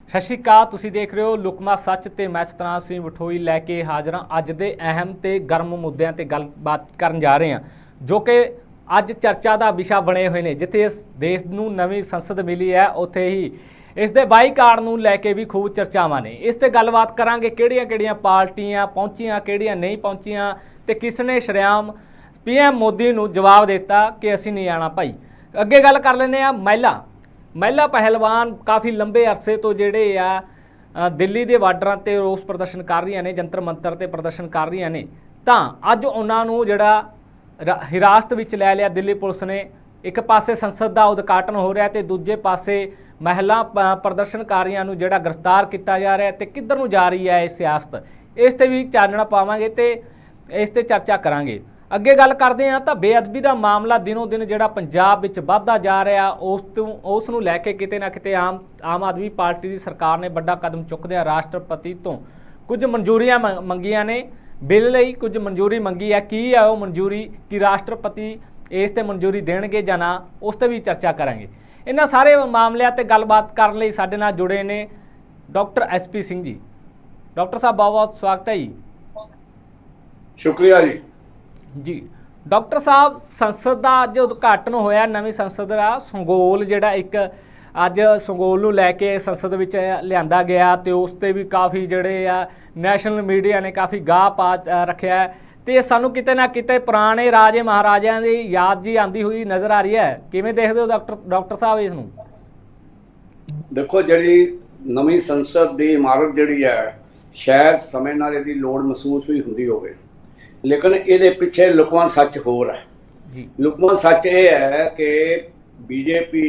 ਸਤਿ ਸ਼੍ਰੀ ਅਕਾਲ। ਤੁਸੀਂ ਦੇਖ ਰਹੇ ਹੋ ਲੁਕਮਾ ਸੱਚ ਤੇ ਮੈਂ ਸਤਨਾਮ ਸਿੰਘ ਬਠੋਈ ਲੈ ਕੇ ਹਾਜ਼ਰ ਹਾਂ। ਅੱਜ ਦੇ ਅਹਿਮ ਤੇ ਗਰਮ ਮੁੱਦਿਆਂ ਤੇ ਗੱਲਬਾਤ ਕਰਨ ਜਾ ਰਹੇ ਹਾਂ ਜੋ ਕਿ ਅੱਜ ਚਰਚਾ ਦਾ ਵਿਸ਼ਾ ਬਣੇ ਹੋਏ ਨੇ। ਜਿੱਥੇ ਇਸ ਦੇਸ਼ ਨੂੰ ਨਵੀਂ ਸੰਸਦ ਮਿਲੀ ਹੈ ਉੱਥੇ ਹੀ ਇਸ ਦੇ ਬਾਈਕਾਟ ਨੂੰ ਲੈ ਕੇ ਵੀ ਖੂਬ ਚਰਚਾਵਾਂ ਨੇ। ਇਸ ਤੇ ਗੱਲਬਾਤ ਕਰਾਂਗੇ ਕਿਹੜੀਆਂ ਪਾਰਟੀਆਂ ਪਹੁੰਚੀਆਂ, ਕਿਹੜੀਆਂ ਨਹੀਂ ਪਹੁੰਚੀਆਂ ਤੇ ਕਿਸ ਨੇ ਸ਼ਰੇਆਮ PM ਮੋਦੀ ਨੂੰ ਜਵਾਬ ਦਿੱਤਾ ਕਿ ਅਸੀਂ ਨਹੀਂ ਆਣਾ ਭਾਈ। ਅੱਗੇ ਗੱਲ ਕਰ ਲੈਂਦੇ ਆ ਮਹਿਲਾ ਪਹਿਲਵਾਨ ਕਾफ़ी लंबे अरसे तो ਜਿਹੜੇ ਆ ਦਿੱਲੀ ਦੇ ਬਾਰਡਰਾਂ ਤੇ ਰੋਸ ਪ੍ਰਦਰਸ਼ਨ ਕਰ ਰਹੀਆਂ ਨੇ, ਜੰਤਰ ਮੰਤਰ ਤੇ ਪ੍ਰਦਰਸ਼ਨ ਕਰ ਰਹੀਆਂ ਨੇ, ਤਾਂ ਅੱਜ ਉਹਨਾਂ ਨੂੰ ਜਿਹੜਾ ਹਿਰਾਸਤ ਵਿੱਚ ਲੈ ਲਿਆ ਦਿੱਲੀ ਪੁਲਿਸ ਨੇ। ਇੱਕ ਪਾਸੇ ਸੰਸਦ ਦਾ ਉਦਘਾਟਨ ਹੋ ਰਿਹਾ ਤੇ ਦੂਜੇ ਪਾਸੇ ਮਹਿਲਾ ਪ੍ਰਦਰਸ਼ਨਕਾਰੀਆਂ ਨੂੰ ਜਿਹੜਾ ਗ੍ਰਿਫਤਾਰ ਕੀਤਾ ਜਾ ਰਿਹਾ ਤੇ ਕਿੱਧਰ ਨੂੰ ਜਾ ਰਹੀ ਹੈ ਇਹ ਸਿਆਸਤ, ਇਸ ਤੇ ਵੀ ਚਾਨਣਾ ਪਾਵਾਂਗੇ ਤੇ ਇਸ ਤੇ ਚਰਚਾ ਕਰਾਂਗੇ। ਅੱਗੇ ਗੱਲ ਕਰਦੇ ਹਾਂ ਤਾਂ ਬੇਅਦਬੀ ਦਾ ਮਾਮਲਾ ਦਿਨੋਂ ਦਿਨ ਜਿਹੜਾ ਪੰਜਾਬ ਵਿੱਚ ਵੱਧਦਾ ਜਾ ਰਿਹਾ ਉਸ ਨੂੰ ਲੈ ਕੇ ਕਿਤੇ ਨਾ ਕਿਤੇ ਆਮ ਆਦਮੀ ਪਾਰਟੀ ਦੀ ਸਰਕਾਰ ਨੇ ਵੱਡਾ ਕਦਮ ਚੁੱਕਦਿਆਂ ਰਾਸ਼ਟਰਪਤੀ ਤੋਂ ਕੁਝ ਮਨਜ਼ੂਰੀਆਂ ਮੰਗੀਆਂ ਨੇ। ਬਿੱਲ ਲਈ ਕੁਝ ਮਨਜ਼ੂਰੀ ਮੰਗੀ ਹੈ। ਕੀ ਹੈ ਉਹ ਮਨਜ਼ੂਰੀ, ਕਿ ਰਾਸ਼ਟਰਪਤੀ ਇਸ ਤੇ ਮਨਜ਼ੂਰੀ ਦੇਣਗੇ ਜਾਂ ਨਾ, ਉਸ ਤੇ ਵੀ ਚਰਚਾ ਕਰਾਂਗੇ। ਇਹਨਾਂ ਸਾਰੇ ਮਾਮਲਿਆਂ ਤੇ ਗੱਲਬਾਤ ਕਰਨ ਲਈ ਸਾਡੇ ਨਾਲ ਜੁੜੇ ਨੇ doctor SP Singh ji. Doctor ਸਾਹਿਬ ਬਹੁਤ ਬਹੁਤ ਸਵਾਗਤ ਹੈ ਜੀ। ਸ਼ੁਕਰੀਆ ਜੀ ਡਾਕਟਰ ਸਾਹਿਬ, ਸੰਸਦ ਦਾ ਅੱਜ ਉਦਘਾਟਨ ਹੋਇਆ, ਨਵੀਂ ਸੰਸਦ ਦਾ ਸੰਗੋਲ ਜਿਹੜਾ ਇੱਕ ਅੱਜ ਸੰਗੋਲ ਨੂੰ ਲੈ ਕੇ ਸੰਸਦ ਵਿੱਚ ਲਿਆਂਦਾ ਗਿਆ ਤੇ ਉਸ ਤੇ ਵੀ ਕਾਫੀ ਜਿਹੜੇ ਆ ਨੈਸ਼ਨਲ ਮੀਡੀਆ ਨੇ ਕਾਫੀ ਗਾਹ ਪਾ ਰੱਖਿਆ ਤੇ ਸਾਨੂੰ ਕਿਤੇ ਨਾ ਕਿਤੇ ਪੁਰਾਣੇ ਰਾਜੇ ਮਹਾਰਾਜਿਆਂ ਦੀ ਯਾਦ ਜੀ ਆਂਦੀ ਹੋਈ ਨਜ਼ਰ ਆ ਰਹੀ ਹੈ। ਕਿਵੇਂ ਦੇਖਦੇ ਹੋ ਡਾਕਟਰ ਸਾਹਿਬ ਇਸ ਨੂੰ? ਦੇਖੋ, ਜਿਹੜੀ ਨਵੀਂ ਸੰਸਦ ਦੀ ਇਮਾਰਤ ਜਿਹੜੀ ਹੈ ਸ਼ਾਇਦ ਸਮੇਂ ਨਾਲ ਇਹਦੀ ਲੋੜ ਮਹਿਸੂਸ ਵੀ ਹੁੰਦੀ ਹੋਵੇ, ਲੇਕਿਨ ਇਹਦੇ ਪਿੱਛੇ ਲੁਕਵਾਂ ਸੱਚ ਹੋਰ ਹੈ ਜੀ। ਲੁਕਵਾਂ ਸੱਚ ਇਹ ਹੈ ਕਿ BJP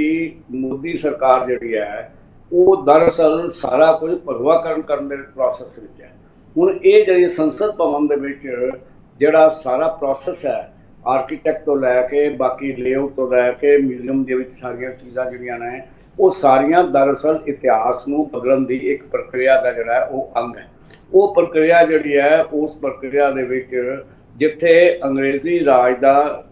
ਮੋਦੀ ਸਰਕਾਰ ਜਿਹੜੀ ਹੈ ਉਹ ਦਰਅਸਲ ਸਾਰਾ ਕੁਝ ਭਗਵਾਕਰਨ ਕਰਨ ਦੇ ਪ੍ਰੋਸੈਸ ਵਿੱਚ ਹੈ। ਹੁਣ ਇਹ ਜਿਹੜੀ ਸੰਸਦ ਭਵਨ ਦੇ ਵਿੱਚ ਜਿਹੜਾ ਸਾਰਾ ਪ੍ਰੋਸੈਸ ਹੈ, ਆਰਕੀਟੈਕਟ ਤੋਂ ਲੈ ਕੇ ਬਾਕੀ ਲੇਆਊਟ ਤੋਂ ਲੈ ਕੇ ਮਿਊਜ਼ੀਅਮ ਦੇ ਵਿੱਚ ਸਾਰੀਆਂ ਚੀਜ਼ਾਂ ਜਿਹੜੀਆਂ ਨੇ ਉਹ ਸਾਰੀਆਂ ਦਰਅਸਲ ਇਤਿਹਾਸ ਨੂੰ ਬਦਲਣ ਦੀ ਇੱਕ ਪ੍ਰਕਿਰਿਆ ਦਾ ਜਿਹੜਾ ਉਹ ਅੰਗ ਹੈ। ਉਹ ਪ੍ਰਕਿਰਿਆ ਜਿਹੜੀ ਹੈ, ਉਸ ਪ੍ਰਕਿਰਿਆ ਦੇ ਵਿੱਚ ਜਿੱਥੇ ਅੰਗਰੇਜ਼ੀ ਰਾਜ ਦਾ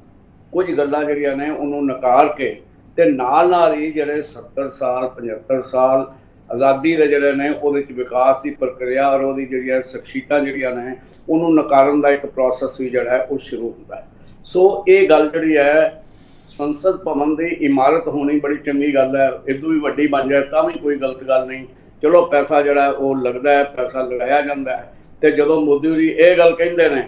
ਕੁਝ ਗੱਲਾਂ ਜਿਹੜੀਆਂ ਨੇ ਉਹਨੂੰ ਨਕਾਰ ਕੇ ਤੇ ਨਾਲ ਹੀ ਜਿਹੜੇ 70 ਸਾਲ 75 ਸਾਲ ਆਜ਼ਾਦੀ ਦੇ ਜਿਹੜੇ ਨੇ ਉਹਦੇ ਵਿੱਚ ਵਿਕਾਸ ਦੀ ਪ੍ਰਕਿਰਿਆ ਔਰ ਉਹਦੀ ਜਿਹੜੀਆਂ ਸ਼ਖਸੀਅਤਾਂ ਜਿਹੜੀਆਂ ਨੇ ਉਹਨੂੰ ਨਕਾਰਨ ਦਾ ਇੱਕ ਪ੍ਰੋਸੈਸ ਵੀ ਜਿਹੜਾ ਉਹ ਸ਼ੁਰੂ ਹੁੰਦਾ ਹੈ। ਸੋ ਇਹ ਗੱਲ ਜਿਹੜੀ ਹੈ ਸੰਸਦ ਭਵਨ ਦੀ ਇਮਾਰਤ ਹੋਣੀ ਬੜੀ ਚੰਗੀ ਗੱਲ ਹੈ। ਇਦੋਂ ਵੀ ਵੱਡੀ ਬਣ ਜਾਏ ਤਾਂ ਵੀ ਕੋਈ ਗਲਤ ਗੱਲ ਨਹੀਂ। ਚਲੋ ਪੈਸਾ ਜਿਹੜਾ ਉਹ ਲੱਗਦਾ ਹੈ, ਪੈਸਾ ਲਗਾਇਆ ਜਾਂਦਾ ਹੈ। ਤੇ ਜਦੋਂ ਮੋਦੀ ਜੀ ਇਹ ਗੱਲ ਕਹਿੰਦੇ ਨੇ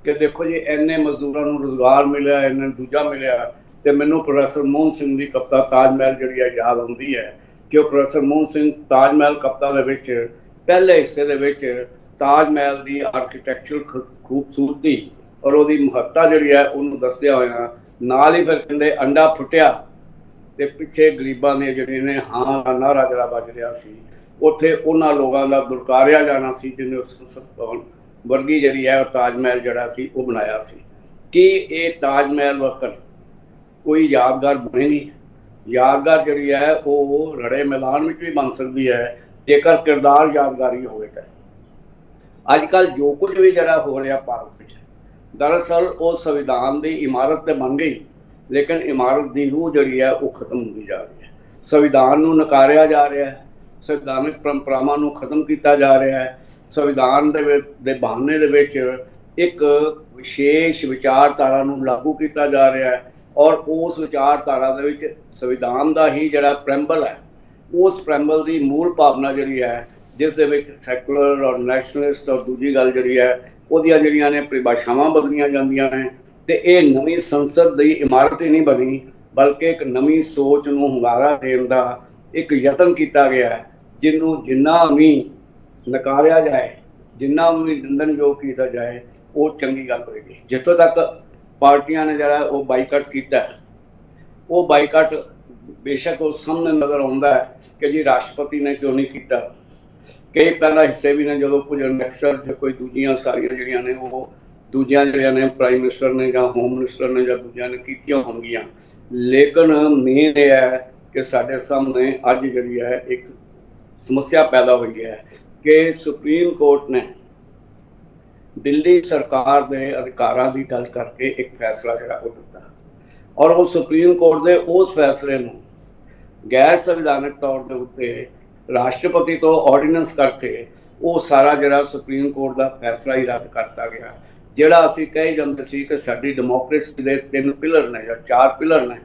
ਕਿ ਦੇਖੋ ਜੀ ਇੰਨੇ ਮਜ਼ਦੂਰਾਂ ਨੂੰ ਰੁਜ਼ਗਾਰ ਮਿਲਿਆ, ਇੰਨੇ ਦੂਜਾ ਮਿਲਿਆ, ਤੇ ਮੈਨੂੰ ਪ੍ਰੋਫੈਸਰ ਮੋਹਨ ਸਿੰਘ ਦੀ ਕਵਿਤਾ ਤਾਜ ਮਹਿਲ ਜਿਹੜੀ ਹੈ ਯਾਦ ਆਉਂਦੀ ਹੈ ਕਿ ਉਹ ਪ੍ਰੋਫੈਸਰ ਮੋਹਨ ਸਿੰਘ ਤਾਜ ਮਹਿਲ ਕਵਿਤਾ ਦੇ ਵਿੱਚ ਪਹਿਲੇ ਹਿੱਸੇ ਦੇ ਵਿੱਚ ਤਾਜ ਮਹਿਲ ਦੀ ਆਰਕੀਟੈਕਚਰਲ ਖੂਬਸੂਰਤੀ ਔਰ ਉਹਦੀ ਮਹੱਤਤਾ ਜਿਹੜੀ ਹੈ ਉਹਨੂੰ ਦੱਸਿਆ ਹੋਇਆ, ਨਾਲ ਹੀ ਫਿਰ ਕਹਿੰਦੇ ਅੰਡਾ ਫੁੱਟਿਆ ਤੇ ਪਿੱਛੇ ਗਰੀਬਾਂ ਦੇ ਜਿਹੜੇ ਨੇ ਹਾਂ ਦਾ ਨਾਰਾ ਜਿਹੜਾ ਵੱਜ ਰਿਹਾ ਸੀ, ਉੱਥੇ ਉਹਨਾਂ ਲੋਕਾਂ ਦਾ ਦੁਰਕਾਰਿਆ ਜਾਣਾ ਸੀ ਜਿਹਨੇ ਉਸ ਸੰਸਦ ਭਵਨ ਵਰਗੀ ਜਿਹੜੀ ਹੈ ਉਹ ਤਾਜ ਮਹਿਲ ਜਿਹੜਾ ਸੀ ਉਹ ਬਣਾਇਆ ਸੀ। ਕਿ ਇਹ ਤਾਜ ਮਹਿਲ ਵਕਤ ਕੋਈ ਯਾਦਗਾਰ ਬਣੇਗੀ? ਯਾਦਗਾਰ ਜਿਹੜੀ ਹੈ ਉਹ ਰੜੇ ਮੈਦਾਨ ਵਿੱਚ ਵੀ ਬਣ ਸਕਦੀ ਹੈ ਜੇਕਰ ਕਿਰਦਾਰ ਯਾਦਗਾਰੀ ਹੋਵੇ। ਤਾਂ ਅੱਜ ਕੱਲ੍ਹ ਜੋ ਕੁਝ ਵੀ ਜਿਹੜਾ ਹੋ ਰਿਹਾ ਭਾਰਤ ਵਿੱਚ, ਦਰਅਸਲ ਉਹ ਸੰਵਿਧਾਨ ਦੀ ਇਮਾਰਤ ਤੇ ਬਣ ਗਈ, ਲੇਕਿਨ ਇਮਾਰਤ ਦੀ ਰੂਹ ਜਿਹੜੀ ਹੈ ਉਹ ਖਤਮ ਹੁੰਦੀ ਜਾ ਰਹੀ ਹੈ। ਸੰਵਿਧਾਨ ਨੂੰ ਨਕਾਰਿਆ ਜਾ ਰਿਹਾ ਹੈ, ਸੰਵਿਧਾਨਕ ਪਰੰਪਰਾਵਾਂ ਨੂੰ ਖਤਮ ਕੀਤਾ ਜਾ ਰਿਹਾ ਹੈ। ਸੰਵਿਧਾਨ ਦੇ ਬਹਾਨੇ ਦੇ ਵਿੱਚ ਇੱਕ ਵਿਸ਼ੇਸ਼ ਵਿਚਾਰਧਾਰਾ ਨੂੰ ਲਾਗੂ ਕੀਤਾ ਜਾ ਰਿਹਾ ਹੈ ਔਰ ਉਸ ਵਿਚਾਰਧਾਰਾ ਦੇ ਵਿੱਚ ਸੰਵਿਧਾਨ ਦਾ ਹੀ ਜਿਹੜਾ ਪ੍ਰੈਂਬਲ ਹੈ, ਉਸ ਪ੍ਰੈਂਬਲ ਦੀ ਮੂਲ ਭਾਵਨਾ ਜਿਹੜੀ ਹੈ ਜਿਸ ਦੇ ਵਿੱਚ ਸੈਕੂਲਰ ਔਰ ਨੈਸ਼ਨਲਿਸਟ ਔਰ ਦੂਜੀ ਗੱਲ ਜਿਹੜੀ ਹੈ ਉਹਦੀਆਂ ਜਿਹੜੀਆਂ ਨੇ ਪਰਿਭਾਸ਼ਾਵਾਂ ਬਦਲੀਆਂ ਜਾਂਦੀਆਂ ਨੇ। ਤੇ ਇਹ ਨਵੀਂ ਸੰਸਦ ਦੀ ਇਮਾਰਤ ਹੀ ਨਹੀਂ ਬਣੀ, ਬਲਕਿ ਇੱਕ ਨਵੀਂ ਸੋਚ ਨੂੰ ਹੁੰਗਾਰਾ ਦੇਣ ਦਾ ਇੱਕ ਯਤਨ ਕੀਤਾ ਗਿਆ ਹੈ, ਜਿਹਨੂੰ ਜਿੰਨਾ ਵੀ ਨਕਾਰਿਆ ਜਾਏ, ਜਿੰਨਾ ਵੀ ਨਿੰਦਣਯੋਗ ਕੀਤਾ ਜਾਏ ਉਹ ਚੰਗੀ ਗੱਲ ਹੋਏਗੀ। ਜਿੱਥੋਂ ਤੱਕ ਪਾਰਟੀਆਂ ਨੇ ਜਿਹੜਾ ਉਹ ਬਾਈਕਾਟ ਕੀਤਾ, ਉਹ ਬਾਈਕਾਟ ਬੇਸ਼ੱਕ ਉਹ ਸਾਹਮਣੇ ਨਜ਼ਰ ਆਉਂਦਾ ਹੈ ਕਿ ਜੀ ਰਾਸ਼ਟਰਪਤੀ ਨੇ ਕਿਉਂ ਨਹੀਂ ਕੀਤਾ। ਕਈ ਪਹਿਲਾਂ ਹਿੱਸੇ ਵੀ ਨੇ ਜਦੋਂ ਕੁਝ ਨੈਕਸਲ ਜਾਂ ਕੋਈ ਦੂਜੀਆਂ ਸਾਰੀਆਂ ਜਿਹੜੀਆਂ ਨੇ ਉਹ ਦੂਜੀਆਂ ਜਿਹੜੀਆਂ ਨੇ ਪ੍ਰਾਈਮ ਮਿਨਿਸਟਰ ਨੇ ਜਾਂ ਹੋਮ ਮਿਨਿਸਟਰ ਨੇ ਜਾਂ ਦੂਜਿਆਂ ਨੇ ਕੀਤੀਆਂ ਹੋਣਗੀਆਂ, ਲੇਕਿਨ ਮੇਨ ਇਹ ਹੈ ਕਿ ਸਾਡੇ ਸਾਹਮਣੇ ਅੱਜ ਜਿਹੜੀ ਹੈ ਇੱਕ ਸਮੱਸਿਆ ਪੈਦਾ ਹੋਈ ਹੈ ਕਿ ਸੁਪਰੀਮ ਕੋਰਟ ਨੇ ਦਿੱਲੀ ਸਰਕਾਰ ਦੇ ਅਧਿਕਾਰਾਂ ਦੀ ਗੱਲ ਕਰਕੇ ਇੱਕ ਫੈਸਲਾ ਜਿਹੜਾ ਉਹ ਦਿੱਤਾ ਔਰ ਉਹ ਸੁਪਰੀਮ ਕੋਰਟ ਦੇ ਉਸ ਫੈਸਲੇ ਨੂੰ ਗੈਰ ਸੰਵਿਧਾਨਕ ਤੌਰ ਦੇ ਉੱਤੇ ਰਾਸ਼ਟਰਪਤੀ ਤੋਂ ਆਰਡੀਨੈਂਸ ਕਰਕੇ ਉਹ ਸਾਰਾ ਜਿਹੜਾ ਸੁਪਰੀਮ ਕੋਰਟ ਦਾ ਫੈਸਲਾ ਹੀ ਰੱਦ ਕਰਤਾ ਗਿਆ। ਜਿਹੜਾ ਅਸੀਂ ਕਹੀ ਜਾਂਦੇ ਸੀ ਕਿ ਸਾਡੀ ਡੈਮੋਕ੍ਰੇਸੀ ਦੇ 3 ਪਿਲਰ ਨੇ ਜਾਂ 4 ਪਿਲਰ ਨੇ,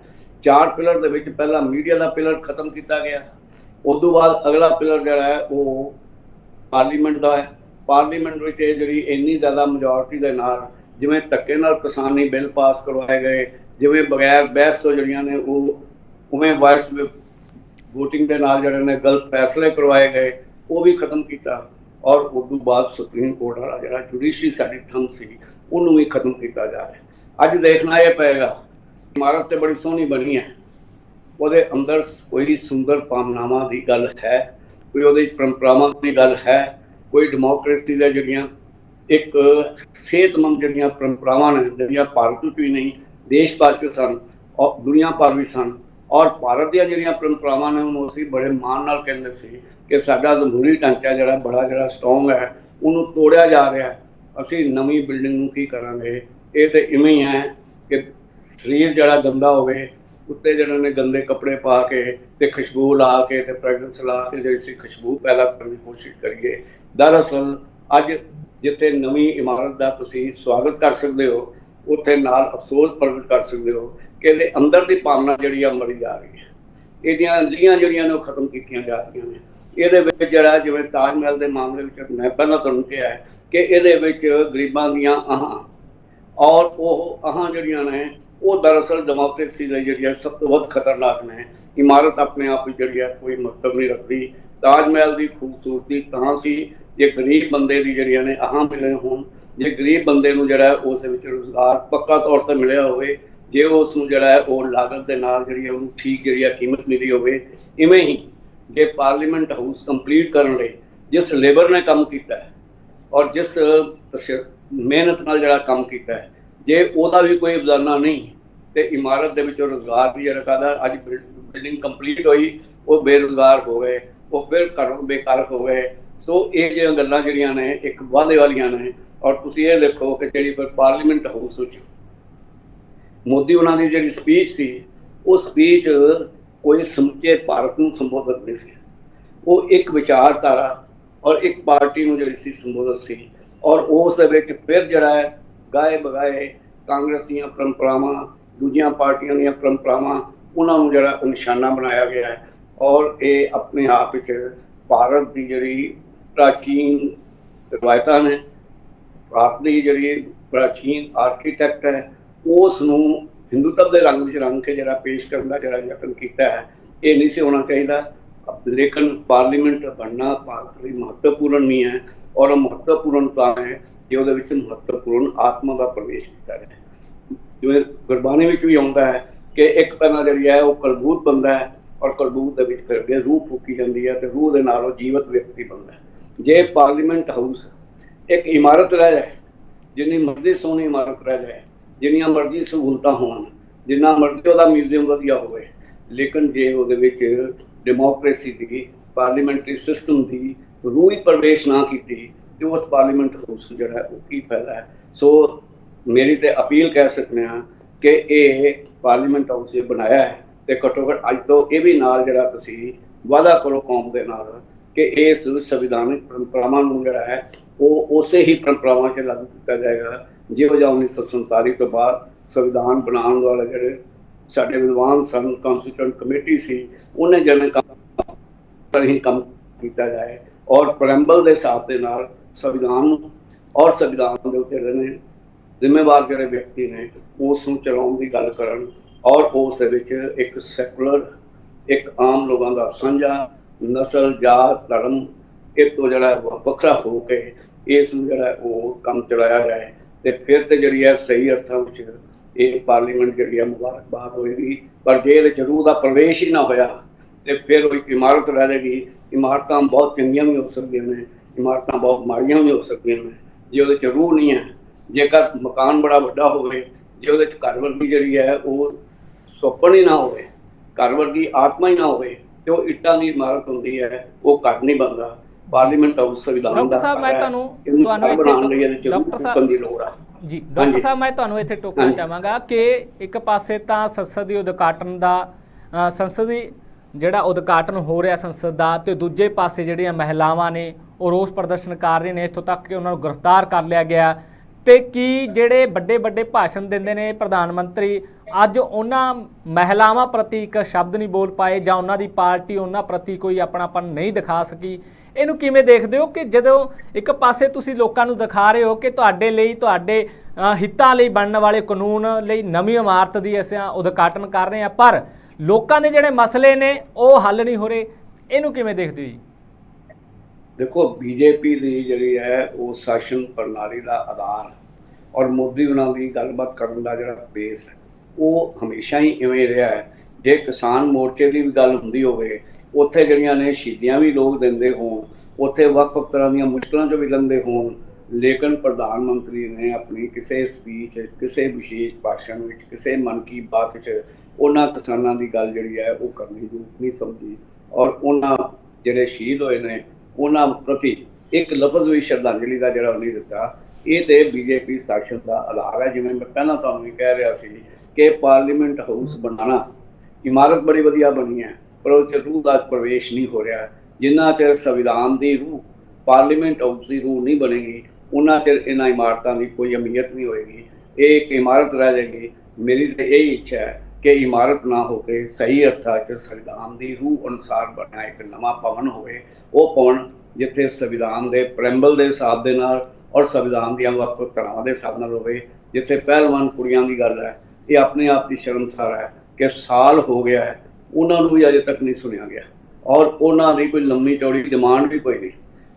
4 ਪਿਲਰ ਦੇ ਵਿੱਚ ਪਹਿਲਾਂ ਮੀਡੀਆ ਦਾ ਪਿਲਰ ਖਤਮ ਕੀਤਾ ਗਿਆ। ਉਸ ਤੋਂ ਬਾਅਦ ਅਗਲਾ ਪਿਲਰ ਜਿਹੜਾ ਹੈ ਉਹ ਪਾਰਲੀਮੈਂਟ ਦਾ ਹੈ। ਪਾਰਲੀਮੈਂਟ ਵਿੱਚ ਇਹ ਜਿਹੜੀ ਇੰਨੀ ਜ਼ਿਆਦਾ ਮੈਜੋਰਟੀ ਦੇ ਨਾਲ ਜਿਵੇਂ ਧੱਕੇ ਨਾਲ ਕਿਸਾਨੀ ਬਿੱਲ ਪਾਸ ਕਰਵਾਏ ਗਏ, ਜਿਵੇਂ ਬਗੈਰ ਬਹਿਸ ਤੋਂ ਜਿਹੜੀਆਂ ਨੇ ਉਹ ਉਵੇਂ ਵਾਇਸ ਵੋਟਿੰਗ ਦੇ ਨਾਲ ਜਿਹੜੇ ਨੇ ਗਲਤ ਫੈਸਲੇ ਕਰਵਾਏ ਗਏ, ਉਹ ਵੀ ਖਤਮ ਕੀਤਾ। ਔਰ ਉਸ ਤੋਂ ਬਾਅਦ ਸੁਪਰੀਮ ਕੋਰਟ ਵਾਲਾ ਜਿਹੜਾ ਜੁਡੀਸ਼ਰੀ ਸਾਡੀ ਥੰਮ ਸੀ ਉਹਨੂੰ ਵੀ ਖਤਮ ਕੀਤਾ ਜਾ ਰਿਹਾ। ਅੱਜ ਦੇਖਣਾ ਇਹ ਪਏਗਾ, ਇਮਾਰਤ ਤੇ ਬੜੀ ਸੋਹਣੀ ਬਣੀ ਹੈ, ਉਹਦੇ ਅੰਦਰ ਕੋਈ ਸੁੰਦਰ ਭਾਵਨਾਵਾਂ ਦੀ ਗੱਲ ਹੈ, ਕੋਈ ਉਹਦੇ ਪਰੰਪਰਾਵਾਂ ਦੀ ਗੱਲ ਹੈ, ਕੋਈ ਡੈਮੋਕ੍ਰੇਸੀ ਦੀਆਂ ਜਿਹੜੀਆਂ ਇੱਕ ਸਿਹਤਮੰਦ ਜਿਹੜੀਆਂ ਪਰੰਪਰਾਵਾਂ ਨੇ, ਜਿਹੜੀਆਂ ਭਾਰਤ ਵਿੱਚ ਵੀ ਨਹੀਂ ਦੇਸ਼ ਭਰ 'ਚ ਸਨ ਔਰ ਦੁਨੀਆ ਭਰ ਵੀ ਸਨ। ਔਰ ਭਾਰਤ ਦੀਆਂ ਜਿਹੜੀਆਂ ਪਰੰਪਰਾਵਾਂ ਨੇ ਉਹਨੂੰ ਅਸੀਂ ਬੜੇ ਮਾਣ ਨਾਲ ਕਹਿੰਦੇ ਸੀ ਕਿ ਸਾਡਾ ਜਮਹੂਰੀ ਢਾਂਚਾ ਜਿਹੜਾ ਬੜਾ ਸਟਰੋਂਗ ਹੈ, ਉਹਨੂੰ ਤੋੜਿਆ ਜਾ ਰਿਹਾ। ਅਸੀਂ ਨਵੀਂ ਬਿਲਡਿੰਗ ਨੂੰ ਕੀ ਕਰਾਂਗੇ? ਇਹ ਤਾਂ ਇਵੇਂ ਹੀ ਹੈ ਕਿ ਸਰੀਰ ਜਿਹੜਾ ਗੰਦਾ ਹੋਵੇ, ਉੱਤੇ ਜਿਹੜੇ ਨੇ ਗੰਦੇ ਕੱਪੜੇ ਪਾ ਕੇ ਤੇ ਖੁਸ਼ਬੂ ਲਾ ਕੇ ਤੇ ਫ੍ਰੈਗਰੈਂਸ ਲਾ ਕੇ ਜਿਹੜੀ ਸੀ ਖੁਸ਼ਬੂ ਪੈਦਾ ਕਰਨ ਦੀ ਕੋਸ਼ਿਸ਼ ਕਰੀਏ। ਦਰਅਸਲ ਅੱਜ ਜਿੱਥੇ ਨਵੀਂ ਇਮਾਰਤ ਦਾ ਤੁਸੀਂ ਸਵਾਗਤ ਕਰ ਸਕਦੇ ਹੋ, ਉੱਥੇ ਨਾਲ ਅਫਸੋਸ ਪ੍ਰਗਟ ਕਰ ਸਕਦੇ ਹੋ ਕਿ ਇਹਦੇ ਅੰਦਰ ਦੀ ਭਾਵਨਾ ਜਿਹੜੀ ਆ ਮਰੀ ਜਾ ਰਹੀ ਹੈ। ਇਹਦੀਆਂ ਲੀਆਂ ਜਿਹੜੀਆਂ ਨੇ ਉਹ ਖਤਮ ਕੀਤੀਆਂ ਜਾ ਰਹੀਆਂ ਨੇ। ਇਹਦੇ ਵਿੱਚ ਜਿਹੜਾ ਜਿਵੇਂ ਤਾਜ ਮਹਿਲ ਦੇ ਮਾਮਲੇ ਵਿੱਚ ਮੈਂ ਪਹਿਲਾਂ ਤੁਹਾਨੂੰ ਕਿਹਾ ਹੈ ਕਿ ਇਹਦੇ ਵਿੱਚ ਗਰੀਬਾਂ ਦੀਆਂ ਆਹਾਂ ਔਰ ਉਹ ਆਹਾਂ ਜਿਹੜੀਆਂ ਨੇ ਉਹ ਦਰਅਸਲ ਡੈਮੋਕ੍ਰੇਸੀ ਲਈ ਜਿਹੜੀਆਂ ਸਭ ਤੋਂ ਵੱਧ ਖਤਰਨਾਕ ਨੇ। ਇਮਾਰਤ ਆਪਣੇ ਆਪ ਵਿੱਚ ਜਿਹੜੀ ਹੈ ਕੋਈ ਮਹੱਤਵ ਨਹੀਂ ਰੱਖਦੀ। ਤਾਜ ਮਹਿਲ ਦੀ ਖੂਬਸੂਰਤੀ ਤਾਂ ਸੀ ਜੇ ਗਰੀਬ ਬੰਦੇ ਦੀ ਜਿਹੜੀਆਂ ਨੇ ਆਹਾਂ ਮਿਲੇ ਹੋਣ, ਜੇ ਗਰੀਬ ਬੰਦੇ ਨੂੰ ਜਿਹੜਾ ਉਸ ਵਿੱਚ ਰੁਜ਼ਗਾਰ ਪੱਕਾ ਤੌਰ 'ਤੇ ਮਿਲਿਆ ਹੋਵੇ, ਜੇ ਉਸ ਨੂੰ ਜਿਹੜਾ ਹੈ ਉਹ ਲਾਗਤ ਦੇ ਨਾਲ ਜਿਹੜੀ ਹੈ ਉਹਨੂੰ ਠੀਕ ਜਿਹੜੀ ਹੈ ਕੀਮਤ ਮਿਲੀ ਹੋਵੇ। ਇਵੇਂ ਹੀ ਜੇ ਪਾਰਲੀਮੈਂਟ ਹਾਊਸ ਕੰਪਲੀਟ ਕਰਨ ਲਈ ਜਿਸ ਲੇਬਰ ਨੇ ਕੰਮ ਕੀਤਾ ਹੈ ਔਰ ਜਿਸ ਮਿਹਨਤ ਨਾਲ ਜਿਹੜਾ ਕੰਮ ਕੀਤਾ ਹੈ, ਜੇ ਉਹਦਾ ਵੀ ਕੋਈ ਖਜ਼ਾਨਾ ਨਹੀਂ ਤੇ ਇਮਾਰਤ ਦੇ ਵਿੱਚੋਂ ਰੁਜ਼ਗਾਰ ਵੀ ਜਿਹੜਾ ਕਹਦਾ ਅੱਜ ਬਿਲਡਿੰਗ ਕੰਪਲੀਟ ਹੋਈ ਉਹ ਬੇਰੁਜ਼ਗਾਰ ਹੋ ਗਏ, ਉਹ ਫਿਰ ਘਰੋਂ ਬੇਕਾਰ ਹੋ ਗਏ। ਸੋ ਇਹ ਜਿਹੜੀਆਂ ਗੱਲਾਂ ਜਿਹੜੀਆਂ ਨੇ ਇੱਕ ਵਾਅਦੇ ਵਾਲੀਆਂ ਨੇ। ਔਰ ਤੁਸੀਂ ਇਹ ਦੇਖੋ ਕਿ ਜਿਹੜੀ ਪਾਰਲੀਮੈਂਟ ਹਾਊਸ ਵਿੱਚ ਮੋਦੀ ਉਹਨਾਂ ਦੀ ਜਿਹੜੀ ਸਪੀਚ ਸੀ, ਉਹ ਸਪੀਚ ਕੋਈ ਸਮੁੱਚੇ ਭਾਰਤ ਨੂੰ ਸੰਬੋਧਨ ਨਹੀਂ ਸੀ, ਉਹ ਇੱਕ ਵਿਚਾਰਧਾਰਾ ਔਰ ਇੱਕ ਪਾਰਟੀ ਨੂੰ ਜਿਹੜੀ ਸੀ ਸੰਬੋਧਨ ਸੀ। ਔਰ ਉਸ ਦੇ ਵਿੱਚ ਫਿਰ ਜਿਹੜਾ ਹੈ ਗਾਏ ਬਗਾਏ ਕਾਂਗਰਸ ਦੀਆਂ ਪਰੰਪਰਾਵਾਂ, ਦੂਜੀਆਂ ਪਾਰਟੀਆਂ ਦੀਆਂ ਪਰੰਪਰਾਵਾਂ, ਉਹਨਾਂ ਨੂੰ ਜਿਹੜਾ ਨਿਸ਼ਾਨਾ ਬਣਾਇਆ ਗਿਆ ਹੈ। ਔਰ ਇਹ ਆਪਣੇ ਆਪ ਵਿੱਚ ਭਾਰਤ ਦੀ ਜਿਹੜੀ ਪ੍ਰਾਚੀਨ ਰਵਾਇਤਾਂ ਨੇ, ਭਾਰਤ ਦੀ ਜਿਹੜੀ ਪ੍ਰਾਚੀਨ ਆਰਕੀਟੈਕਟ ਹੈ, ਉਸ ਨੂੰ ਹਿੰਦੂਤਵ ਦੇ ਰੰਗ ਵਿੱਚ ਰੰਗ ਕੇ ਜਿਹੜਾ ਪੇਸ਼ ਕਰਨ ਦਾ ਜਿਹੜਾ ਯਤਨ ਕੀਤਾ ਹੈ, ਇਹ ਨਹੀਂ ਸੀ ਹੋਣਾ ਚਾਹੀਦਾ। ਲੇਕਿਨ ਪਾਰਲੀਮੈਂਟ ਬਣਨਾ ਭਾਰਤ ਲਈ ਮਹੱਤਵਪੂਰਨ ਨਹੀਂ ਹੈ। ਔਰ ਮਹੱਤਵਪੂਰਨ ਤਾਂ ਹੈ ਜੇ ਉਹਦੇ ਵਿੱਚ ਮਹੱਤਵਪੂਰਨ ਆਤਮਾ ਦਾ ਪ੍ਰਵੇਸ਼ ਕੀਤਾ ਜਾਏ। ਜਿਵੇਂ ਗੁਰਬਾਣੀ ਵਿੱਚ ਵੀ ਆਉਂਦਾ ਹੈ ਕਿ ਇੱਕ ਪਹਿਲਾਂ ਜਿਹੜੀ ਹੈ ਉਹ ਕਲਬੂਤ ਬਣਦਾ ਹੈ ਔਰ ਕਲਬੂਤ ਦੇ ਵਿੱਚ ਫਿਰ ਅੱਗੇ ਰੂਹ ਫੂਕੀ ਜਾਂਦੀ ਹੈ ਤੇ ਰੂਹ ਦੇ ਨਾਲ ਉਹ ਜੀਵਤ ਵਿਅਕਤੀ ਬਣਦਾ ਹੈ। ਜੇ ਪਾਰਲੀਮੈਂਟ ਹਾਊਸ ਇੱਕ ਇਮਾਰਤ ਰਹਿ ਜਾਏ, ਜਿੰਨੀ ਮਰਜ਼ੀ ਸੋਹਣੀ ਇਮਾਰਤ ਰਹਿ ਜਾਏ, ਜਿੰਨੀਆਂ ਮਰਜ਼ੀ ਸਹੂਲਤਾਂ ਹੋਣ, ਜਿੰਨਾ ਮਰਜ਼ੀ ਉਹਦਾ ਮਿਊਜ਼ੀਅਮ ਵਧੀਆ ਹੋਵੇ, ਲੇਕਿਨ ਜੇ ਉਹਦੇ ਵਿੱਚ ਡੈਮੋਕ੍ਰੇਸੀ ਦੀ, ਪਾਰਲੀਮੈਂਟਰੀ ਸਿਸਟਮ ਦੀ ਰੂਹ ਹੀ ਪ੍ਰਵੇਸ਼ ਨਾ ਕੀਤੀ ਤੇ ਉਸ ਪਾਰਲੀਮੈਂਟ ਹਾਊਸ ਜਿਹੜਾ ਉਹ ਕੀ ਫਾਇਦਾ ਹੈ। ਸੋ ਮੇਰੀ ਤੇ ਅਪੀਲ ਕਹਿ ਸਕਦੇ ਹਾਂ ਕਿ ਇਹ ਪਾਰਲੀਮੈਂਟ ਹਾਊਸ ਜੇ ਬਣਾਇਆ ਹੈ ਤੇ ਘੱਟੋ ਘੱਟ ਅੱਜ ਤੋਂ ਇਹ ਵੀ ਨਾਲ ਜਿਹੜਾ ਤੁਸੀਂ ਵਾਅਦਾ ਕਰੋ ਕੌਮ ਦੇ ਨਾਲ ਕਿ ਇਸ ਸੰਵਿਧਾਨਿਕ ਪਰੰਪਰਾਵਾਂ ਨੂੰ ਜਿਹੜਾ ਹੈ ਉਹ ਉਸੇ ਹੀ ਪਰੰਪਰਾਵਾਂ 'ਚ ਲਾਗੂ ਕੀਤਾ ਜਾਏਗਾ ਜਿਹੋ ਜਿਹਾ 1947 ਤੋਂ ਬਾਅਦ ਸੰਵਿਧਾਨ ਬਣਾਉਣ ਵਾਲੇ ਜਿਹੜੇ ਸਾਡੇ ਵਿਦਵਾਨ ਸਨ, ਕਨਸਟੀਟਿਊਂਟ ਕਮੇਟੀ ਸੀ, ਉਹਨੇ ਜਿਵੇਂ ਕੰਮ ਕੀਤਾ ਜਾਏ ਔਰ ਪ੍ਰੈਂਬਲ ਦੇ ਹਿਸਾਬ ਦੇ ਨਾਲ ਸੰਵਿਧਾਨ ਨੂੰ ਔਰ ਸੰਵਿਧਾਨ ਦੇ ਉੱਤੇ ਜਿਹੜੇ ਨੇ ਜ਼ਿੰਮੇਵਾਰ ਜਿਹੜੇ ਵਿਅਕਤੀ ਨੇ ਉਸ ਨੂੰ ਚਲਾਉਣ ਦੀ ਗੱਲ ਕਰਨ ਔਰ ਉਸ ਦੇ ਵਿੱਚ ਇੱਕ ਸੈਕੂਲਰ, ਇੱਕ ਆਮ ਲੋਕਾਂ ਦਾ ਸਾਂਝਾ ਨਸਲ, ਜਾਤ, ਧਰਮ ਇਹ ਤੋਂ ਜਿਹੜਾ ਵੱਖਰਾ ਹੋ ਕੇ ਇਸ ਨੂੰ ਜਿਹੜਾ ਉਹ ਕੰਮ ਚਲਾਇਆ ਜਾਏ ਤੇ ਫਿਰ ਤੇ ਜਿਹੜੀ ਹੈ ਸਹੀ ਅਰਥਾਂ ਵਿੱਚ ਇਹ ਪਾਰਲੀਮੈਂਟ ਜਿਹੜੀ ਹੈ ਮੁਬਾਰਕਬਾਦ ਹੋਏਗੀ। ਪਰ ਜੇ ਇਹਦੇ 'ਚ ਰੂਹ ਦਾ ਪ੍ਰਵੇਸ਼ ਹੀ ਨਾ ਹੋਇਆ ਤੇ ਫਿਰ ਉਹ ਇੱਕ ਇਮਾਰਤ ਰਹਿ ਜਾਏਗੀ। ਇਮਾਰਤਾਂ ਬਹੁਤ ਚੰਗੀਆਂ ਵੀ ਹੋ ਸਕਦੀਆਂ ਨੇ, ਇਮਾਰਤਾਂ ਬਹੁਤ ਮਾੜੀਆਂ ਵੀ ਹੋ ਸਕਦੀਆਂ ਨੇ। ਜੇ ਉਹਦੇ 'ਚ ਰੂਹ ਨਹੀਂ ਹੈ, ਜੇਕਰ ਮਕਾਨ ਬੜਾ ਵੱਡਾ ਹੋਵੇ, ਜੇ ਉਹਦੇ 'ਚ ਘਰ ਵਰਗੀ ਜਿਹੜੀ ਹੈ ਉਹ ਸੁਪਨ ਹੀ ਨਾ ਹੋਵੇ, ਘਰ ਵਰਗੀ ਆਤਮਾ ਹੀ ਨਾ ਹੋਵੇ ਤੇ ਉਹ ਇੱਟਾਂ ਦੀ ਇਮਾਰਤ ਹੁੰਦੀ ਹੈ, ਉਹ ਘਰ ਨਹੀਂ ਬਣਦਾ। ਪਾਰਲੀਮੈਂਟ ਹਾਊਸ ਸੰਵਿਧਾਨ ਦਾ ਡਾਕਟਰ ਸਾਹਿਬ ਮੈਂ ਤੁਹਾਨੂੰ ਇੱਥੇ ਡਾਕਟਰ ਸਾਹਿਬ ਦੀ ਲੋੜ ਆ ਜੀ ਡਾਕਟਰ ਸਾਹਿਬ ਮੈਂ ਤੁਹਾਨੂੰ ਇੱਥੇ ਟੋਕਣਾ ਚਾਹਾਂਗਾ ਕਿ ਇੱਕ ਪਾਸੇ ਤਾਂ ਸੰਸਦ ਦੀ ਉਦਘਾਟਨ ਦਾ ਸੰਸਦੀ ਜਿਹੜਾ ਉਦਘਾਟਨ ਹੋ ਰਿਹਾ ਸੰਸਦ ਦਾ, ਤੇ ਦੂਜੇ ਪਾਸੇ ਜਿਹੜੀਆਂ ਮਹਿਲਾਵਾਂ ਨੇ ਉਹ ਰੋਸ ਪ੍ਰਦਰਸ਼ਨ ਕਰ ਰਹੇ ਨੇ, ਇੱਥੋਂ ਤੱਕ ਕਿ ਉਹਨਾਂ ਨੂੰ ਗ੍ਰਿਫਤਾਰ ਕਰ ਲਿਆ ਗਿਆ। ਤੇ ਕੀ ਜਿਹੜੇ ਵੱਡੇ ਵੱਡੇ ਭਾਸ਼ਣ ਦਿੰਦੇ ਨੇ ਪ੍ਰਧਾਨ ਮੰਤਰੀ, ਅੱਜ ਉਹਨਾਂ ਮਹਿਲਾਵਾਂ ਪ੍ਰਤੀ ਇੱਕ ਸ਼ਬਦ ਨਹੀਂ ਬੋਲ ਪਾਏ, ਜਾਂ ਉਹਨਾਂ ਦੀ ਪਾਰਟੀ ਉਹਨਾਂ ਪ੍ਰਤੀ ਕੋਈ ਆਪਣਾਪਨ ਨਹੀਂ ਦਿਖਾ ਸਕੀ? ਇਹਨੂੰ ਕਿਵੇਂ ਦੇਖਦੇ ਹੋ ਕਿ ਜਦੋਂ ਇੱਕ ਪਾਸੇ ਤੁਸੀਂ ਲੋਕਾਂ ਨੂੰ ਦਿਖਾ ਰਹੇ ਹੋ ਕਿ ਤੁਹਾਡੇ ਲਈ, ਤੁਹਾਡੇ ਹਿੱਤਾਂ ਲਈ ਬਣਨ ਵਾਲੇ ਕਾਨੂੰਨ ਲਈ ਨਵੀਂ ਇਮਾਰਤ ਦੀ ਅਸੀਂ ਉਦਘਾਟਨ ਕਰ ਰਹੇ ਹਾਂ, ਪਰ ਲੋਕਾਂ ਦੇ ਜਿਹੜੇ ਮਸਲੇ ਨੇ ਉਹ ਹੱਲ ਨਹੀਂ ਹੋ ਰਹੇ, ਇਹਨੂੰ ਕਿਵੇਂ ਦੇਖਦੇ ਹੋ ਜੀ? ਦੇਖੋ, ਬੀਜੇਪੀ ਦੀ ਜਿਹੜੀ ਹੈ ਉਹ ਸ਼ਾਸਨ ਪ੍ਰਣਾਲੀ ਦਾ ਆਧਾਰ ਔਰ ਮੋਦੀ ਉਹਨਾਂ ਦੀ ਗੱਲਬਾਤ ਕਰਨ ਦਾ ਜਿਹੜਾ ਬੇਸ ਹੈ ਉਹ ਹਮੇਸ਼ਾ ਹੀ ਇਵੇਂ ਰਿਹਾ ਹੈ। ਜੇ ਕਿਸਾਨ ਮੋਰਚੇ ਦੀ ਵੀ ਗੱਲ ਹੁੰਦੀ ਹੋਵੇ, ਉੱਥੇ ਜਿਹੜੀਆਂ ਨੇ ਸ਼ਹੀਦੀਆਂ ਵੀ ਲੋਕ ਦਿੰਦੇ ਹੋਣ, ਉੱਥੇ ਵੱਖ-ਵੱਖ ਤਰ੍ਹਾਂ ਦੀਆਂ ਮੁਸ਼ਕਲਾਂ 'ਚੋਂ ਵੀ ਲੰਘਦੇ ਹੋਣ, ਲੇਕਿਨ ਪ੍ਰਧਾਨ ਮੰਤਰੀ ਨੇ ਆਪਣੀ ਕਿਸੇ ਸਪੀਚ, ਕਿਸੇ ਵਿਸ਼ੇਸ਼ ਭਾਸ਼ਣ ਵਿੱਚ, ਕਿਸੇ ਮਨ ਕੀ ਬਾਤ 'ਚ ਉਹਨਾਂ ਕਿਸਾਨਾਂ ਦੀ ਗੱਲ ਜਿਹੜੀ ਹੈ ਉਹ ਕਰਨੀ ਨਹੀਂ ਸਮਝੀ, ਔਰ ਉਹਨਾਂ ਜਿਹੜੇ ਸ਼ਹੀਦ ਹੋਏ ਨੇ ਉਹਨਾਂ ਪ੍ਰਤੀ ਇੱਕ ਲਫ਼ਜ਼ ਵੀ ਸ਼ਰਧਾਂਜਲੀ ਦਾ ਜਿਹੜਾ ਨਹੀਂ ਦਿੱਤਾ। ਇਹ ਤੇ ਬੀਜੇਪੀ ਸ਼ਾਸਨ ਦਾ ਆਧਾਰ ਹੈ। ਜਿਵੇਂ ਮੈਂ ਪਹਿਲਾਂ ਤੁਹਾਨੂੰ ਵੀ ਕਹਿ ਰਿਹਾ ਸੀ ਕਿ ਪਾਰਲੀਮੈਂਟ ਹਾਊਸ ਬਣਾਉਣਾ, ਇਮਾਰਤ ਬੜੀ ਵਧੀਆ ਬਣੀ ਹੈ, ਪਰ ਉਹ 'ਚ ਰੂਹ ਦਾ ਪ੍ਰਵੇਸ਼ ਨਹੀਂ ਹੋ ਰਿਹਾ। ਜਿੰਨਾ ਚਿਰ ਸੰਵਿਧਾਨ ਦੀ ਰੂਹ, ਪਾਰਲੀਮੈਂਟ ਹਾਊਸ ਦੀ ਰੂਹ ਨਹੀਂ ਬਣੇਗੀ, ਉਹਨਾਂ ਚਿਰ ਇਹਨਾਂ ਇਮਾਰਤਾਂ ਦੀ ਕੋਈ ਅਹਿਮੀਅਤ ਨਹੀਂ ਹੋਏਗੀ। ਇਹ ਇੱਕ ਇਮਾਰਤ ਰਹਿ ਜਾਏਗੀ। ਮੇਰੀ ਤਾਂ ਇਹ ਇੱਛਾ ਹੈ ਕਿ ਇਮਾਰਤ ਨਾ ਹੋ ਕੇ ਸਹੀ ਅਰਥਾਂ 'ਚ ਸੰਵਿਧਾਨ ਦੀ ਰੂਹ ਅਨੁਸਾਰ ਬਣਿਆ ਇੱਕ ਨਵਾਂ ਭਵਨ ਹੋਵੇ। ਉਹ ਭਵਨ ਜਿੱਥੇ ਸੰਵਿਧਾਨ ਦੇ ਪ੍ਰੈਂਬਲ ਦੇ ਹਿਸਾਬ ਦੇ ਨਾਲ ਔਰ ਸੰਵਿਧਾਨ ਦੀਆਂ ਵੱਖ-ਵੱਖ ਧਾਰਾਵਾਂ ਦੇ ਹਿਸਾਬ ਨਾਲ ਹੋਵੇ। ਜਿੱਥੇ ਪਹਿਲਵਾਨ ਕੁੜੀਆਂ ਦੀ ਗੱਲ ਹੈ, ਇਹ ਆਪਣੇ ਆਪ ਦੀ ਸ਼ਰਮਸਾਰ ਹੈ ਕਿ ਸਾਲ ਹੋ ਗਿਆ ਹੈ, ਉਹਨਾਂ ਨੂੰ ਵੀ ਅਜੇ ਤੱਕ ਨਹੀਂ ਸੁਣਿਆ ਗਿਆ, ਔਰ ਉਹਨਾਂ ਦੀ ਕੋਈ ਲੰਮੀ ਚੌੜੀ ਡਿਮਾਂਡ ਵੀ ਕੋਈ ਨਹੀਂ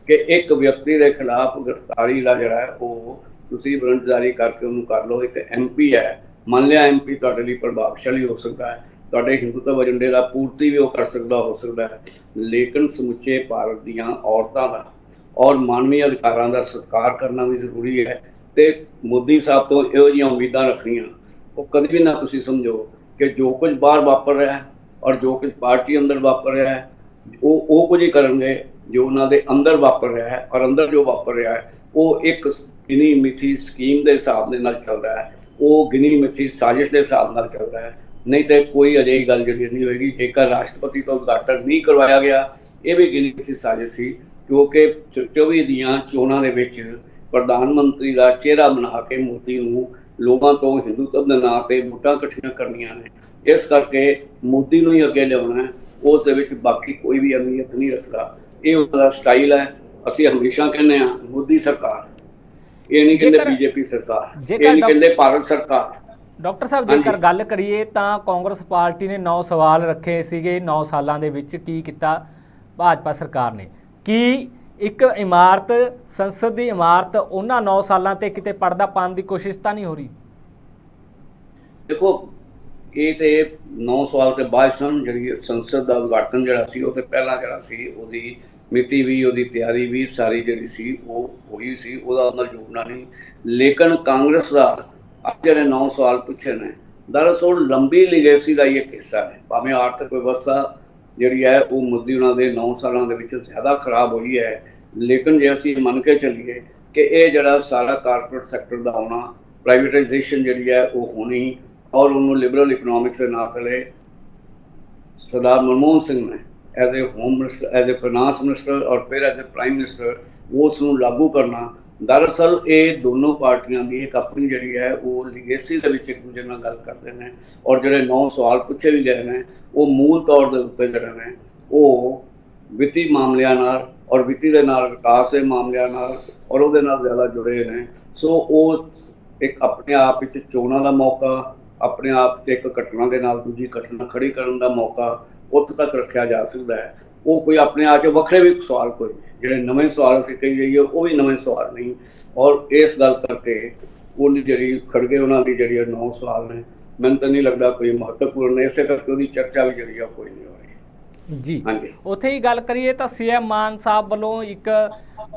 ਕਿ ਇੱਕ ਵਿਅਕਤੀ ਦੇ ਖਿਲਾਫ ਗ੍ਰਿਫਤਾਰੀ ਦਾ ਜਿਹੜਾ ਹੈ ਉਹ ਤੁਸੀਂ ਵਾਰੰਟ ਜਾਰੀ ਕਰਕੇ ਉਹਨੂੰ ਕਰ ਲਓ। ਇੱਕ MP ਹੈ, ਮੰਨ ਲਿਆ MP ਤੁਹਾਡੇ ਲਈ ਪ੍ਰਭਾਵਸ਼ਾਲੀ ਹੋ ਸਕਦਾ ਹੈ, ਤੁਹਾਡੇ ਹਿੰਦੂਤਵ ਏਜੰਡੇ ਦਾ ਪੂਰਤੀ ਵੀ ਉਹ ਕਰ ਸਕਦਾ ਹੋ ਸਕਦਾ ਹੈ, ਲੇਕਿਨ ਸਮੁੱਚੇ ਭਾਰਤ ਦੀਆਂ ਔਰਤਾਂ ਦਾ ਔਰ ਮਾਨਵੀ ਅਧਿਕਾਰਾਂ ਦਾ ਸਤਿਕਾਰ ਕਰਨਾ ਵੀ ਜ਼ਰੂਰੀ ਹੈ। ਤੇ ਮੋਦੀ ਸਾਹਿਬ ਤੋਂ ਇਹੋ ਜਿਹੀਆਂ ਉਮੀਦਾਂ ਰੱਖਣੀਆਂ, ਉਹ ਕਦੇ ਵੀ ਨਾ ਤੁਸੀਂ ਸਮਝੋ ਕਿ ਜੋ ਕੁਝ ਬਾਹਰ ਵਾਪਰ ਰਿਹਾ ਹੈ ਔਰ ਜੋ ਕੁਝ ਪਾਰਟੀ ਅੰਦਰ ਵਾਪਰ ਰਿਹਾ ਹੈ ਉਹ ਕੁਝ ਹੀ ਕਰਨਗੇ ਜੋ ਉਹਨਾਂ ਦੇ ਅੰਦਰ ਵਾਪਰ ਰਿਹਾ ਹੈ। ਔਰ ਅੰਦਰ ਜੋ ਵਾਪਰ ਰਿਹਾ ਹੈ ਉਹ ਇੱਕ ਗਿਣੀ ਮਿਥੀ ਸਕੀਮ ਦੇ ਹਿਸਾਬ ਦੇ ਨਾਲ ਚੱਲਦਾ ਹੈ, ਉਹ ਗਿਣੀ ਮਿਥੀ ਸਾਜ਼ਿਸ਼ ਦੇ ਹਿਸਾਬ ਨਾਲ ਚੱਲਦਾ ਹੈ। ਨਹੀਂ ਤਾਂ ਕੋਈ ਅਜਿਹੀ ਗੱਲ ਜਿਹੜੀ ਨਹੀਂ ਹੋਏਗੀ। ਜੇਕਰ ਰਾਸ਼ਟਰਪਤੀ ਤੋਂ ਉਦਘਾਟਨ ਨਹੀਂ ਕਰਵਾਇਆ ਗਿਆ, ਇਹ ਵੀ ਗਿਣੀ ਮਿਥੀ ਸਾਜ਼ਿਸ਼ ਸੀ, ਕਿਉਂਕਿ 24 ਦੀਆਂ ਚੋਣਾਂ ਦੇ ਵਿੱਚ ਪ੍ਰਧਾਨ ਮੰਤਰੀ ਦਾ ਚਿਹਰਾ ਬਣਾ ਕੇ ਮੋਦੀ ਨੂੰ ਲੋਕਾਂ ਤੋਂ ਹਿੰਦੂਤਵ ਦੇ ਨਾਂ 'ਤੇ ਵੋਟਾਂ ਇਕੱਠੀਆਂ ਕਰਨੀਆਂ ਨੇ। ਇਸ ਕਰਕੇ ਮੋਦੀ ਨੂੰ ਹੀ ਅੱਗੇ ਲਿਆਉਣਾ ਹੈ, ਉਸ ਦੇ ਵਿੱਚ ਬਾਕੀ ਕੋਈ ਵੀ ਅਹਿਮੀਅਤ ਨਹੀਂ ਰੱਖਦਾ। ਇਹ ਉਹਦਾ ਸਟਾਈਲ ਹੈ। ਅਸੀਂ ਹਮੇਸ਼ਾ ਕਹਿੰਦੇ ਹਾਂ ਮੋਦੀ ਸਰਕਾਰ, ਇਹ ਨਹੀਂ ਕਹਿੰਦੇ ਬੀਜੇਪੀ ਸਰਕਾਰ, ਇਹ ਨਹੀਂ ਕਹਿੰਦੇ ਭਾਰਤ ਸਰਕਾਰ। ਡਾਕਟਰ ਸਾਹਿਬ, ਜੇਕਰ ਗੱਲ ਕਰੀਏ ਤਾਂ ਕਾਂਗਰਸ ਪਾਰਟੀ ਨੇ 9 ਸਵਾਲ ਰੱਖੇ ਸੀਗੇ 9 ਸਾਲਾਂ ਦੇ ਵਿੱਚ। ਕੀ ਕੀਤਾ ਭਾਜਪਾ ਸਰਕਾਰ ਨੇ? ਕੀ ਇੱਕ ਇਮਾਰਤ, ਸੰਸਦ ਦੀ ਇਮਾਰਤ, ਉਹਨਾਂ 9 ਸਾਲਾਂ ਤੇ ਕਿਤੇ ਪਰਦਾ ਪਾਉਣ ਦੀ ਕੋਸ਼ਿਸ਼ ਤਾਂ ਨਹੀਂ ਹੋ ਰਹੀ? ਦੇਖੋ, ਇਹ ਤੇ 9 ਸਾਲ ਤੇ ਬਾਅਦ ਸਨ। ਜਿਹੜੀ ਸੰਸਦ ਦਾ ਉਦਘਾਟਨ ਜਿਹੜਾ ਸੀ ਉਹ ਤੇ ਪਹਿਲਾਂ ਜਿਹੜਾ ਸੀ ਉਹਦੀ ਮਿਤੀ ਵੀ, ਉਹਦੀ ਤਿਆਰੀ ਵੀ ਸਾਰੀ ਜਿਹੜੀ ਸੀ ਉਹ ਹੋਈ ਸੀ, ਉਹਦਾ ਅੰਦਰ ਜੋੜਨਾ ਨਹੀਂ। ਲੇਕਿਨ ਕਾਂਗਰਸ ਦਾ ਅੱਜ ਜਿਹੜੇ 9 ਸਵਾਲ ਪੁੱਛੇ ਨੇ, ਦਰਅਸਲ ਲੰਬੀ ਲਿਗੇਸੀ ਦਾ ਹੀ ਇੱਕ ਹਿੱਸਾ ਨੇ। ਭਾਵੇਂ ਆਰਥਿਕ ਵਿਵਸਥਾ ਜਿਹੜੀ ਹੈ ਉਹ ਮੋਦੀ ਉਹਨਾਂ ਦੇ 9 ਸਾਲਾਂ ਦੇ ਵਿੱਚ ਜ਼ਿਆਦਾ ਖਰਾਬ ਹੋਈ ਹੈ, ਲੇਕਿਨ ਜੇ ਅਸੀਂ ਮੰਨ ਕੇ ਚੱਲੀਏ ਕਿ ਇਹ ਜਿਹੜਾ ਸਾਰਾ ਕਾਰਪੋਰੇਟ ਸੈਕਟਰ ਦਾ ਆਉਣਾ, ਪ੍ਰਾਈਵੇਟਾਈਜੇਸ਼ਨ ਜਿਹੜੀ ਹੈ ਉਹ ਹੋਣੀ, ਔਰ ਉਹਨੂੰ ਲਿਬਰਲ ਇਕਨੋਮਿਕਸ ਦੇ ਨਾਂ ਥੱਲੇ ਸਰਦਾਰ ਮਨਮੋਹਨ ਸਿੰਘ ਨੇ as a home minister, as a finance minister ਔਰ ਫਿਰ ਐਜ਼ ਏ ਪ੍ਰਾਈਮ ਮਿਨਿਸਟਰ ਉਸ ਨੂੰ ਲਾਗੂ ਕਰਨਾ। ਦਰਅਸਲ ਇਹ ਦੋਨੋਂ ਪਾਰਟੀਆਂ ਦੀ ਇੱਕ ਆਪਣੀ ਜਿਹੜੀ ਹੈ ਉਹ ਲਿਗੇਸੀ ਦੇ ਵਿੱਚ ਇੱਕ ਦੂਜੇ ਨਾਲ ਗੱਲ ਕਰਦੇ ਨੇ। ਔਰ ਜਿਹੜੇ 9 ਸਵਾਲ ਪੁੱਛੇ ਵੀ ਗਏ ਨੇ ਉਹ ਮੂਲ ਤੌਰ ਦੇ ਉੱਤੇ ਜਿਹੜੇ ਨੇ ਉਹ ਵਿੱਤੀ ਮਾਮਲਿਆਂ ਨਾਲ ਔਰ ਵਿੱਤੀ ਦੇ ਨਾਲ ਵਿਕਾਸ ਦੇ ਮਾਮਲਿਆਂ ਨਾਲ ਔਰ ਉਹਦੇ ਨਾਲ ਜ਼ਿਆਦਾ ਜੁੜੇ ਨੇ। ਸੋ ਉਹ ਇੱਕ ਆਪਣੇ ਆਪ ਵਿੱਚ ਚੋਣਾਂ ਦਾ ਮੌਕਾ, ਆਪਣੇ ਆਪ 'ਚ ਇੱਕ ਘਟਨਾ ਦੇ ਨਾਲ ਦੂਜੀ ਘਟਨਾ ਖੜੀ ਕਰਨ ਦਾ ਮੌਕਾ ਉੱਥੇ ਤੱਕ ਰੱਖਿਆ ਜਾ ਸਕਦਾ ਹੈ। ਉਹ ਕੋਈ ਆਪਣੇ ਆਪ 'ਚ ਵੱਖਰੇ ਵੀ ਸਵਾਲ, ਕੋਈ ਜਿਹੜੇ ਨਵੇਂ ਸਵਾਲ ਅਸੀਂ ਕਹੀ ਜਾਈਏ ਉਹ ਵੀ ਨਵੇਂ ਸਵਾਲ ਨਹੀਂ। ਔਰ ਇਸ ਗੱਲ ਕਰਕੇ ਉਹਦੀ ਜਿਹੜੀ ਖੜਗੇ ਉਹਨਾਂ ਦੀ ਜਿਹੜੀ 9 ਸਵਾਲ ਨੇ, ਮੈਨੂੰ ਤਾਂ ਨਹੀਂ ਲੱਗਦਾ ਕੋਈ ਮਹੱਤਵਪੂਰਨ ਹੈ। ਇਸੇ ਕਰਕੇ ਉਹਦੀ ਚਰਚਾ ਵੀ ਜਿਹੜੀ ਆ ਕੋਈ ਨਹੀਂ ਹੋ ਰਹੀ ਜੀ। ਹਾਂਜੀ, ਉੱਥੇ ਹੀ ਗੱਲ ਕਰੀਏ ਤਾਂ CM ਮਾਨ ਸਾਹਿਬ ਵੱਲੋਂ ਇੱਕ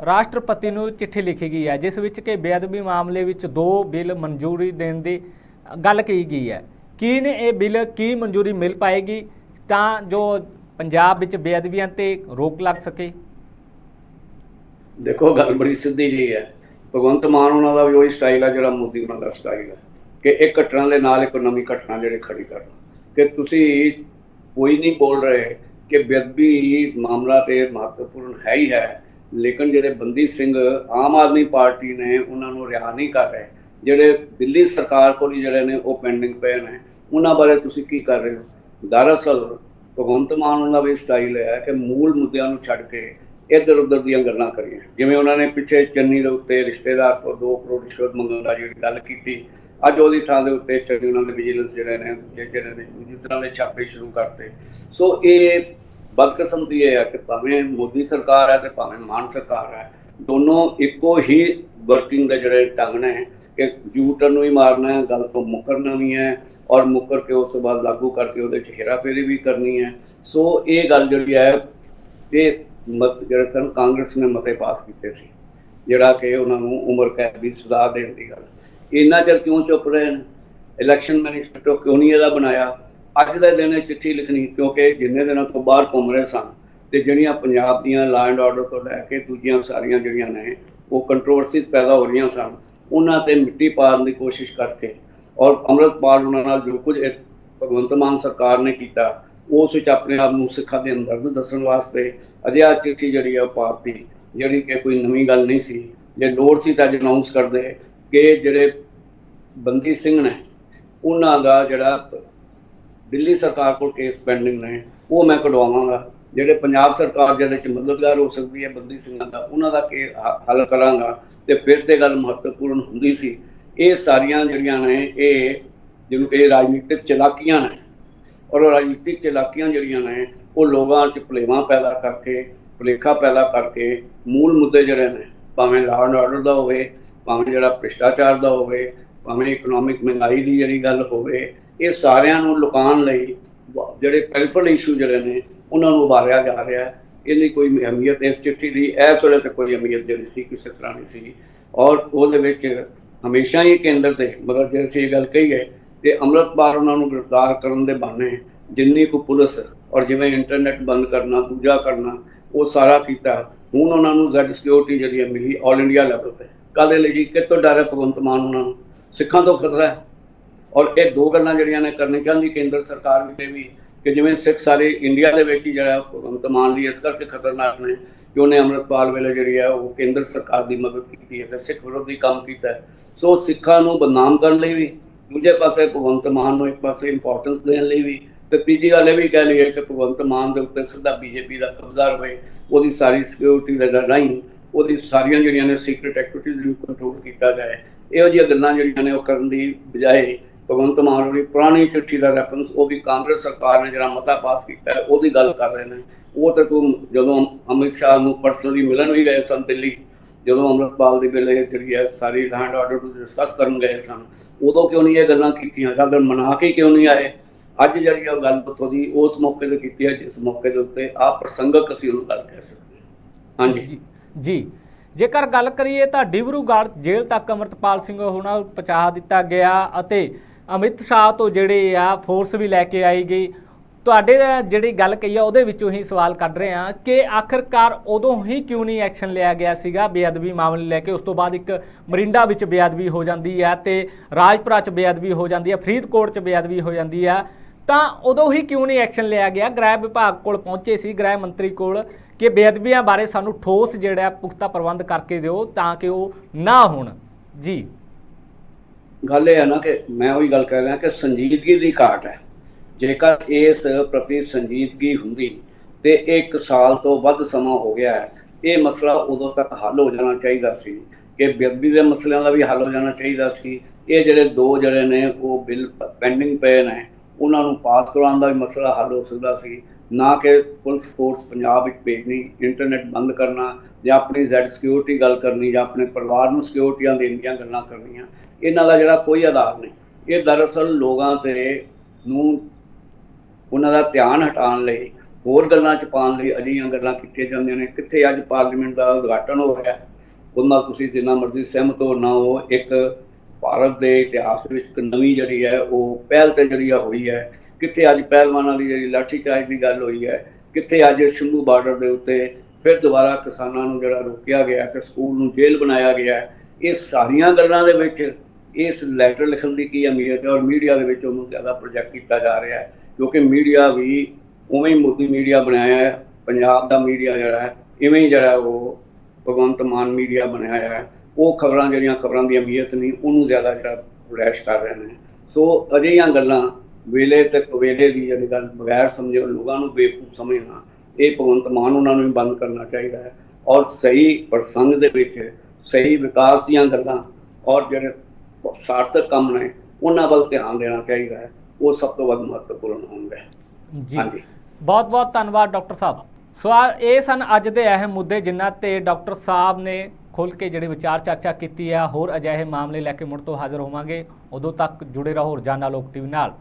ਰਾਸ਼ਟਰਪਤੀ ਨੂੰ ਚਿੱਠੀ ਲਿਖੀ ਗਈ ਹੈ ਜਿਸ ਵਿੱਚ ਕਿ ਬੇਅਦਬੀ ਮਾਮਲੇ ਵਿੱਚ 2 ਬਿੱਲ ਮਨਜ਼ੂਰੀ ਦੇਣ ਦੀ ਗੱਲ ਕਹੀ ਗਈ ਹੈ। ਕੀ ਨੇ ਇਹ ਬਿੱਲ, ਕੀ ਮਨਜ਼ੂਰੀ ਮਿਲ ਪਾਏਗੀ ਤਾਂ ਜੋ ਪੰਜਾਬ ਵਿੱਚ ਬੇਅਦਬੀਆਂ ਤੇ ਰੋਕ ਲੱਗ ਸਕੇ? ਦੇਖੋ, ਗੱਲ ਬੜੀ ਸਿੱਧੀ ਜਿਹੀ ਹੈ। ਭਗਵੰਤ ਮਾਨ ਉਹਨਾਂ ਦਾ ਵੀ ਉਹੀ ਸਟਾਈਲ ਹੈ ਜਿਹੜਾ ਮੋਦੀ ਉਹਨਾਂ ਦਾ ਸਟਾਈਲ ਹੈ ਕਿ ਇੱਕ ਘਟਨਾ ਦੇ ਨਾਲ ਇੱਕ ਨਵੀਂ ਘਟਨਾ ਜਿਹੜੀ ਖੜੀ ਕਰਨਾ। ਕਿ ਤੁਸੀਂ ਕੋਈ ਨਹੀਂ ਬੋਲ ਰਹੇ कि बेअदबी मामला तो महत्वपूर्ण है ही है, लेकिन ਜਿਹੜੇ ਬੰਦੀ ਸਿੰਘ आम आदमी पार्टी ने उन्होंने रिहा नहीं कर रहे, ਜਿਹੜੇ दिल्ली सरकार को ਜਿਹੜੇ ਨੇ ਉਹ ਪੈਂਡਿੰਗ ਪਏ ਨੇ, ਉਹਨਾਂ ਬਾਰੇ ਤੁਸੀਂ ਕੀ ਕਰ ਰਹੇ ਹੋ। दरअसल ਭਗਵੰਤ ਮਾਨ ਉਹਨਾਂ ਦਾ ਵੀ ਸਟਾਈਲ ਹੈ ਕਿ ਮੂਲ ਮੁੱਦਿਆਂ ਨੂੰ ਛੱਡ ਕੇ ਇੱਧਰ ਉੱਧਰ ਦੀਆਂ ਗੱਲਾਂ ਕਰੀਆਂ। ਜਿਵੇਂ ਉਹਨਾਂ ਨੇ ਪਿੱਛੇ ਚੰਨੀ ਦੇ ਉੱਤੇ ਰਿਸ਼ਤੇਦਾਰ ਤੋਂ 2 ਕਰੋੜ ਰਿਸ਼ਵਤ ਮੰਗਣ ਦਾ ਜਿਹੜੀ ਗੱਲ ਕੀਤੀ, ਅੱਜ ਉਹਦੀ ਥਾਂ ਦੇ ਉੱਤੇ ਚੰਨੀ ਉਹਨਾਂ ਦੇ ਵਿਜੀਲੈਂਸ ਜਿਹੜੇ ਨੇ ਜਿਸ ਤਰ੍ਹਾਂ ਦੇ ਛਾਪੇ ਸ਼ੁਰੂ ਕਰਤੇ। ਸੋ ਇਹ ਬਦਕਿਸਮਤੀ ਇਹ ਹੈ ਕਿ ਭਾਵੇਂ ਮੋਦੀ ਸਰਕਾਰ ਹੈ ਤੇ ਭਾਵੇਂ ਮਾਨ ਸਰਕਾਰ ਹੈ, ਦੋਨੋਂ ਇੱਕੋ ਹੀ वर्किंग के जोड़े ढंग ने कि यू टर्न भी मारना है, गल तो मुकरना भी है और मुकर के उस बाद लागू करके वो हेरा फेरी भी करनी है। सो ये गल जी है ये जो सन कांग्रेस ने मते पास किए थे, जोड़ा कि उन्होंने उम्र कैद की सजा देने की गल इन्ना चर क्यों चुप रहे हैं। इलैक्शन मैनीफेस्टो क्यों नहीं यदा बनाया, अज के दिन चिट्ठी लिखनी, क्योंकि जिन्ने दिनों तो बाहर घूम रहे सन तो ਜਿਹੜੀਆਂ पंजाब ਦੀਆਂ ला एंड ऑर्डर तो लैके दूजियां सारियां ਜਿਹੜੀਆਂ ने वो कंट्रोवर्सीज पैदा हो रही सन, उन्होंने मिट्टी पाने की कोशिश करके और अमृतपाल उन्होंने जो कुछ भगवंत मान सरकार ने किया उस अपने आप को सिखा के हमदर्द दसन वास्ते अजिहा चिट्ठी जी पाती, जी कि कोई नवी गल नहीं सी। जे लोड़ सी तो अज अनाउंस कर दे कि जोड़े बंदी सिंह ने उन्हों का जोड़ा दिल्ली सरकार को केस पेंडिंग ने वो मैं कढ़वावांगा, ਜਿਹੜੇ पंजाब सरकार ਜਿਹਦੇ 'ਚ मददगार हो सकती है बंदी ਸਿੰਘਾਂ ਦਾ, ਉਹਨਾਂ ਦਾ ਕੇ हल करांगा तो फिर तो गल महत्वपूर्ण ਹੁੰਦੀ ਸੀ। ਇਹ ਸਾਰੀਆਂ ਜਿਹੜੀਆਂ ਨੇ ਇਹ ਜਿਹਨੂੰ ਕਿ ਰਾਜਨੀਤਿਕ ਚਲਾਕੀਆਂ ਨੇ, और राजनीतिक चलाकियां ਜਿਹੜੀਆਂ ਨੇ ਉਹ ਲੋਕਾਂ 'ਚ ਭੁਲੇਵਾਂ पैदा करके ਭੁਲੇਖਾ पैदा करके मूल मुद्दे ਜਿਹੜੇ ਨੇ ਭਾਵੇਂ ਲਾ ਐਂਡ ਆਰਡਰ ਦਾ ਹੋਵੇ, ਭਾਵੇਂ ਜਿਹੜਾ ਭ੍ਰਿਸ਼ਟਾਚਾਰ ਦਾ ਹੋਵੇ, ਭਾਵੇਂ ਇਕਨੋਮਿਕ ਮਹਿੰਗਾਈ ਦੀ ਜਿਹੜੀ ਗੱਲ ਹੋਵੇ, ਇਹ ਸਾਰਿਆਂ ਨੂੰ ਲੁਕਾਉਣ ਲਈ ਜਿਹੜੇ ਪੈਰੀਫਰਲ ਇਸ਼ੂ ਜਿਹੜੇ ਨੇ उन्होंने उभारिया जा रहा है। इन्नी कोई अहमियत इस चिट्ठी की इस वे तो कोई अहमियत जी किसी तरह नहीं सी, और वो हमेशा ही केंद्र से मतलब जो असीं गल कही है तो अमृतपाल उन्होंने गिरफ्तार करने के बहाने जिन्नी को पुलिस और जिमें इंटरनेट बंद करना दूजा करना वो सारा किया। हुण उन्होंने Z सिक्योरिटी जी मिली ऑल इंडिया लैवल पर, काले लिए जी कितों डर है भगवंत मान उन्होंने सिखों तो खतरा है। और ये दो गल्लां जिहड़ियां ने करनी चाहती केंद्र सरकार भी कि जिमें सिख सारे इंडिया के जो भगवंत मान ली इस करके खतरनाक ने कि उन्हें अमृतपाल वेले जी है वो केंद्र सरकार की मदद की है तो सिख विरोधी काम किया है। सो सिखा बदनाम करने भी दूजे पासे भगवंत मान एक पास इंपोर्टेंस देने भी, तो तीजी गल भी कह लीए कि भगवंत मान के उत्ते सीधा BJP का कब्जा रहे, वो सारी सिक्योरिटी के राही वो सारिया जी ने सीक्रेट एक्टिविटीज़ कंट्रोल किया जाए। यहो जी गल्लां जिहड़ियां ने करने की बजाय भगवंत मान की पुरानी चिट्ठी का रेफरेंस वो भी कांग्रेस सरकार ने जो मता पास किया है वो गल कर रहे हैं। वो तो तुम जो अमित शाह को परसनली मिलन भी गए सन दिल्ली, जो अमृतपाल की वेले जी है सारी लैंड ऑर्डर को डिस्कस कर गए सन, उदों क्यों नहीं ये गल्लां कीतियां, अगर मना के क्यों नहीं आए। अज जी गल उतों की उस मौके पर की है जिस मौके के उत्ते आ प्रसंगक असीं उहनूं गल कह सकते हैं। हाँ जी जी जेकर गल करिए तो डिब्रूगढ़ जेल तक अमृतपाल सिंह होना पहुँचा दिता गया ਅਤੇ अमित शाह तो ਜਿਹੜੇ ਆ फोर्स भी लैके आई गई। ਤੁਹਾਡੇ ਜਿਹੜੀ ਗੱਲ ਕਹੀ ਆ ਉਹਦੇ ਵਿੱਚੋਂ ਹੀ ਸਵਾਲ ਕੱਢ ਰਹੇ ਆ ਕਿ ਆਖਰਕਾਰ ਉਦੋਂ ਹੀ ਕਿਉਂ ਨਹੀਂ ਐਕਸ਼ਨ ਲਿਆ ਗਿਆ ਸੀਗਾ ਬੇਅਦਬੀ ਮਾਮਲੇ ਲੈ ਕੇ। ਉਸ ਤੋਂ ਬਾਅਦ ਇੱਕ ਮਰਿੰਡਾ ਵਿੱਚ ਬੇਅਦਬੀ ਹੋ ਜਾਂਦੀ ਹੈ ਤੇ ਰਾਜਪੁਰਾ 'ਚ ਬੇਅਦਬੀ ਹੋ ਜਾਂਦੀ ਹੈ, ਫਰੀਦਕੋਟ 'ਚ ਬੇਅਦਬੀ ਹੋ ਜਾਂਦੀ ਹੈ, ਤਾਂ ਉਦੋਂ ਹੀ ਕਿਉਂ ਨਹੀਂ ਐਕਸ਼ਨ ਲਿਆ ਗਿਆ। ਗ੍ਰਹਿ ਵਿਭਾਗ ਕੋਲ ਪਹੁੰਚੇ ਸੀ ਗ੍ਰਹਿ ਮੰਤਰੀ ਕੋਲ ਕਿ ਬੇਅਦਬੀਆਂ ਬਾਰੇ ਸਾਨੂੰ ਠੋਸ ਜਿਹੜਾ ਪੁਖਤਾ ਪ੍ਰਬੰਧ ਕਰਕੇ ਦਿਓ ਤਾਂ ਕਿ ਉਹ ਨਾ ਹੋਣ। ਜੀ गल यह है ना कि मैं वही गल कर रहा कि संजीदगी की घाट है। जेकर इस प्रति संजीदगी होंगी तो 1 साल तो वध समा हो गया है, ये मसला उदों तक हल हो जाना चाहिए सी कि बेअदबी के मसलों का भी हल हो जाना चाहिए सी। ये जोड़े 2 जड़े ने वो बिल पेंडिंग पे ने उन्होंने पास करवाने का भी मसला हल हो सकता सी, ना कि पुलिस फोर्स पंजाब भेजनी, इंटरनेट बंद करना या अपनी Z सिक्योरिटी गल करनी या अपने परिवार को सिक्योरिटियां देनियां गल्लां करनियां, इन्हां दा जिहड़ा कोई आधार नहीं। ये दरअसल लोगों ते नूं उन्हां दा ध्यान हटाउण लई होर गल्लां च पाउण लई अजिहियां गल्लां कीतियां जांदियां ने। कित्थे अज पार्लीमेंट का उद्घाटन हो रहा है, उहदे नाल तुसीं जिन्ना मर्जी सहमत हो ना हो, एक भारत के इतिहास में एक नवी जी है वो पहल तो जी हुई है। कित्थे अज पहलवानों की जी लाठीचार्ज की गल हुई है, कित्थे अज शंभू बार्डर के उत्ते फिर दोबारा किसानों को जो रोकया गया तो स्कूल में जेल बनाया गया है। ये सारिया गल्लां दे विच इस लैटर लिखण की की अहमियत है और मीडिया के ज़्यादा प्रोजेक्ट किया जा रहा है, क्योंकि मीडिया भी ਉਵੇਂ ਹੀ ਮੋਦੀ ਮੀਡੀਆ ਬਣਾਇਆ ਹੈ, ਪੰਜਾਬ ਦਾ ਮੀਡੀਆ ਜਿਹੜਾ ਹੈ ਇਵੇਂ ਹੀ ਜਿਹੜਾ ਉਹ ਭਗਵੰਤ ਮਾਨ ਮੀਡੀਆ ਬਣਾਇਆ ਹੈ। ਉਹ ਖਬਰਾਂ ਜਿਹੜੀਆਂ ਖਬਰਾਂ ਦੀ ਅਹਿਮੀਅਤ ਨਹੀਂ ਉਹਨੂੰ ਜ਼ਿਆਦਾ ਜਿਹੜਾ ਰੈਸ਼ ਕਰ ਰਹੇ ਨੇ। ਸੋ ਅਜਿਹੀਆਂ ਗੱਲਾਂ ਵੇਲੇ ਤੇ ਕਵੇਲੇ ਦੀ ਜਿਹੜੀ ਗੱਲ ਬਗੈਰ ਸਮਝੇ ਲੋਕਾਂ ਨੂੰ ਬੇਵਕੂਫ ਸਮਝਣਾ, ਇਹ ਭਗਵੰਤ ਮਾਨ ਉਹਨਾਂ ਨੂੰ ਵੀ ਬੰਦ ਕਰਨਾ ਚਾਹੀਦਾ ਹੈ ਔਰ ਸਹੀ ਪ੍ਰਸੰਗ ਦੇ ਵਿੱਚ ਸਹੀ ਵਿਕਾਸ ਦੀਆਂ ਗੱਲਾਂ ਔਰ ਜਿਹੜੇ ਸਾਰਥਕ ਕੰਮ ਨੇ ਉਹਨਾਂ ਵੱਲ ਧਿਆਨ ਦੇਣਾ ਚਾਹੀਦਾ ਹੈ। ਉਹ ਸਭ ਤੋਂ ਵੱਧ ਮਹੱਤਵਪੂਰਨ ਹੁੰਦਾ ਹੈ। ਜੀ ਬਹੁਤ ਬਹੁਤ ਧੰਨਵਾਦ ਡਾਕਟਰ ਸਾਹਿਬ। ਸੋ ਇਹ ਸਨ ਅੱਜ ਦੇ ਅਹਿਮ ਮੁੱਦੇ ਜਿਨ੍ਹਾਂ ਤੇ ਡਾਕਟਰ ਸਾਹਿਬ ਨੇ ਖੁੱਲ੍ਹ ਕੇ ਜਿਹੜੀ ਵਿਚਾਰ ਚਰਚਾ ਕੀਤੀ ਹੈ। ਹੋਰ ਅਜਿਹੇ ਮਾਮਲੇ ਲੈ ਕੇ ਮੁੜ ਤੋਂ ਹਾਜ਼ਰ ਹੋਵਾਂਗੇ। ਉਦੋਂ ਤੱਕ ਜੁੜੇ ਰਹੋ ਰੋਜ਼ਾਨਾ ਲੋਕ ਟੀਵੀ ਨਾਲ।